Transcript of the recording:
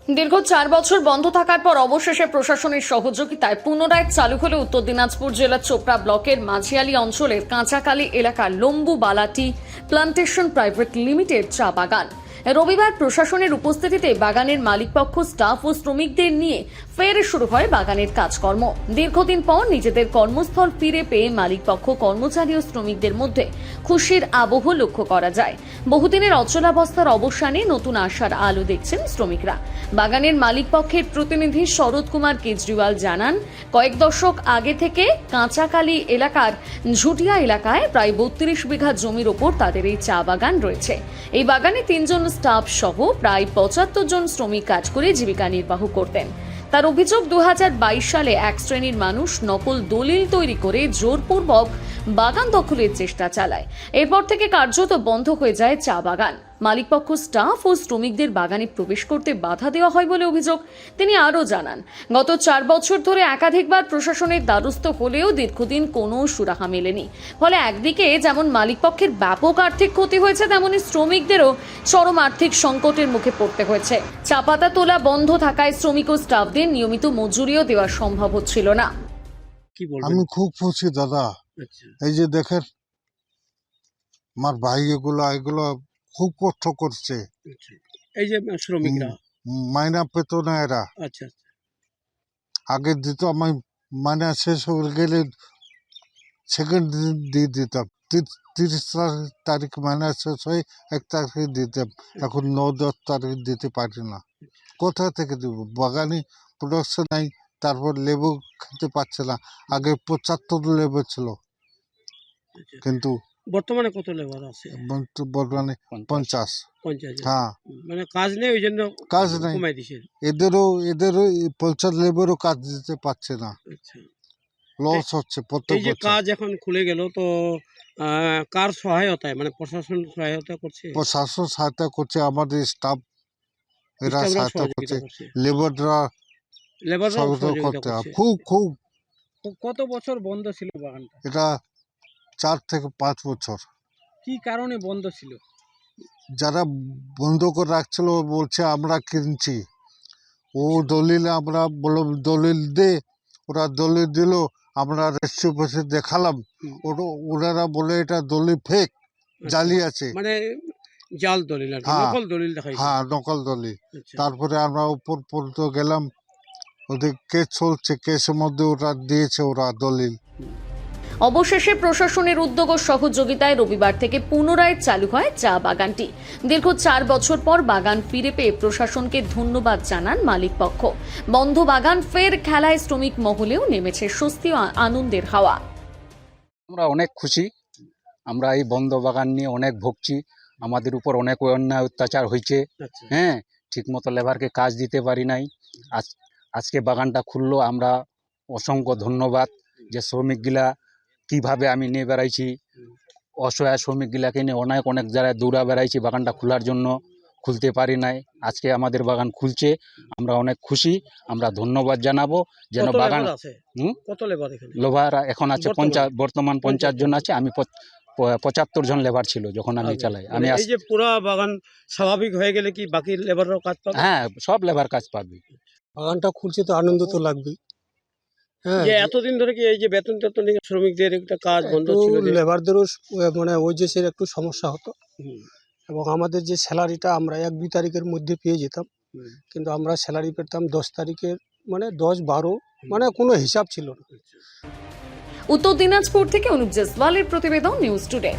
দীর্ঘ 4 বছর বন্ধ থাকার পর অবশেষে প্রশাসনের সহযোগিতায় পুনরায় চালু হলো উত্তর দিনাজপুর জেলার চোপড়া ব্লকের মাঝিয়ালি অঞ্চলের কাঁচাকালী এলাকার লম্বু বালাটি প্লান্টেশন প্রাইভেট লিমিটেড চা বাগান। রবিবার প্রশাসনের উপস্থিতিতে বাগানের মালিকপক্ষ, স্টাফ ও শ্রমিকদের নিয়ে ফের শুরু হয় বাগানের কাজকর্ম। দীর্ঘদিন পর নিজেদের কর্মস্থল ফিরে পেয়ে মালিকপক্ষ, কর্মচারী ও শ্রমিকদের মধ্যে খুশির আবহ লক্ষ্য করা যায়। বহুদিনের অচলাবস্থার অবসানে নতুন আশার আলো দেখছেন শ্রমিকরা। বাগানের মালিকপক্ষের প্রতিনিধি শরৎ কুমার কেজরিওয়াল জানান, কয়েক দশক আগে থেকে কাঁচাকালী এলাকার ঝুটিয়া এলাকায় প্রায় 32 বিঘা জমির ওপর তাদের এই চা বাগান রয়েছে। এই বাগানে 3 জন স্টাফ সহ প্রায় 75 জন শ্রমিক কাজ করে জীবিকা নির্বাহ করতেন। তার অভিযোগ, 2022 সালে এক শ্রেণীর মানুষ নকল দলিল তৈরি করে জোরপূর্বক বাগান দখলের চেষ্টা চালায়। এরপর থেকে কার্যত বন্ধ হয়ে যায় চা বাগান। মালিকপক্ষ, স্টাফ ও শ্রমিকদের বাগানে প্রবেশ করতে বাধা দেওয়া হয় বলে অভিযোগ। তিনি আরও জানান, গত 4 বছর ধরে একাধিকবার প্রশাসনের দ্বারস্থ হলেও দীর্ঘদিন কোনো সুরাহা মেলেনি। ফলে একদিকে যেমন মালিকপক্ষের ব্যাপক আর্থিক ক্ষতি হয়েছে, তেমনি শ্রমিকদেরও চরম আর্থিক সংকটের মুখে পড়তে হয়েছে। চা পাতা তোলা বন্ধ থাকায় শ্রমিক ও স্টাফদের নিয়মিত মজুরিও দেওয়া সম্ভব হচ্ছিল না। আমি খুব খুশি দাদা। এই যে দেখেন আমার ভাই এগুলো খুব কষ্ট করছে। এই যে শ্রমিকরা মাইনা পেত না এরা। আচ্ছা, আগে দিত, আমি মাইনা শেষ হয়ে গেলে সেকেন্ড দিন দিয়ে দিতাম। 30 তারিখ মাইনা শেষ হয়ে 1 তারিখে দিতাম। এখন 9-10 তারিখ দিতে পারি না। কোথা থেকে দেবো? বাগানে প্রোডাকশন নাই, তারপর লেবু খেতে পারছে না। আগে 75 লেবু ছিল, কিন্তু বর্তমানে কত লেবার আছে? বর্তমানে 50। হ্যাঁ, মানে কাজ নেই, ওই জন্য কাজ নেই। কমাই দিছে। এদেরও 50 লেবারও কাজ দিতে পারছে না। লস হচ্ছে প্রত্যেক এই যে বছর। কাজ এখন খুলে গেল, তো কার সহায়তায়, মানে প্রশাসন সহায়তা করছে? প্রশাসন সহায়তা করছে, আমাদের স্টাফ এরা স্টাফরা সহায়তা সহযোগিতা করছে, করছে। লেবাররা লেবাররাও সহায়তা সহযোগিতা করতে করছে। খুব। কত বছর বন্ধ ছিল বাগানটা? এটা 4 থেকে 5 বছর। কি কারণে বন্ধ ছিল? যারা বন্ধ করে রাখছিল বলছে আমরা কিনছি। ও দলিল, আমরা বললাম দলিল দে, ওরা দলিল দিল, আমরা রেজিস্ট্রি অফিসে দেখালাম, ওনারা বলে এটা দলিল ফেক, জালি আছে, মানে জাল দলিল আর কি, হ্যাঁ, নকল দলিল দেখাইছে। হ্যাঁ, নকল দলিল। আচ্ছা। তারপরে আমরা উপর পর্যন্ত গেলাম, ওদের কেস চলছে, কেসের মধ্যে ওরা দিয়েছে ওরা দলিল। অবশেষে প্রশাসনের উদ্যোগ ও সহযোগিতায় রবিবার থেকে পুনরায় চালু হয় চা বাগানটি। দীর্ঘ 4 বছর পর বাগান ফিরে পেয়ে প্রশাসনকে ধন্যবাদ জানান মালিকপক্ষ। বন্ধ বাগান ফের খেলায় শ্রমিক মহলেও নেমেছে স্বস্তি ও আনন্দের হাওয়া। আমরা অনেক খুশি। আমরা এই বন্ধ বাগান নিয়ে অনেক ভুগছি। আমাদের উপর অনেক অন্যায় অত্যাচার হয়েছে। আচ্ছা। হ্যাঁ, ঠিকমতো লেবারকে কাজ দিতে পারি নাই। আজকে বাগানটা খুললো, আমরা অসংখ্য ধন্যবাদ। যে শ্রমিকগুলা কিভাবে আমি নিয়ে বেড়াইছি, অসহায় শ্রমিকগুলাকে নিয়ে অনেক জায়গায় দৌড়া বেড়াইছি বাগানটা খোলার জন্য, খুলতে পারি নাই। আজকে আমাদের বাগান খুলছে, আমরা অনেক খুশি। আমরা ধন্যবাদ জানাবো যেন বাগান। কত লেবার এখানে? লেবার এখন আছে বর্তমান 50 জন আছে। আমি 75 জন লেবার ছিল যখন আমি চালাই। আমি এই যে পুরো বাগান স্বাভাবিক হয়ে গেলে কি বাকি লেবাররাও কাজ পাবে? হ্যাঁ, সব লেবার কাজ পাবে। বাগানটা খুলছে তো আনন্দ তো লাগবেই। হ্যাঁ, যে এতদিন ধরে কি এই যে বেতন নিয়ে শ্রমিকদের একটা কাজ বন্ধ ছিল, লেবারদেরও মানে ওয়েজেসের একটু সমস্যা হতো, এবং আমাদের যে স্যালারিটা আমরা 1-2 তারিখের মধ্যে পেয়ে যেতাম, কিন্তু আমরা স্যালারি পেতাম 10 তারিখের, মানে 10-12, মানে কোনো হিসাব ছিল না। উত্তর দিনাজপুর থেকে অনুপ জেসওয়ালের প্রতিবেদন, নিউজ টুডে।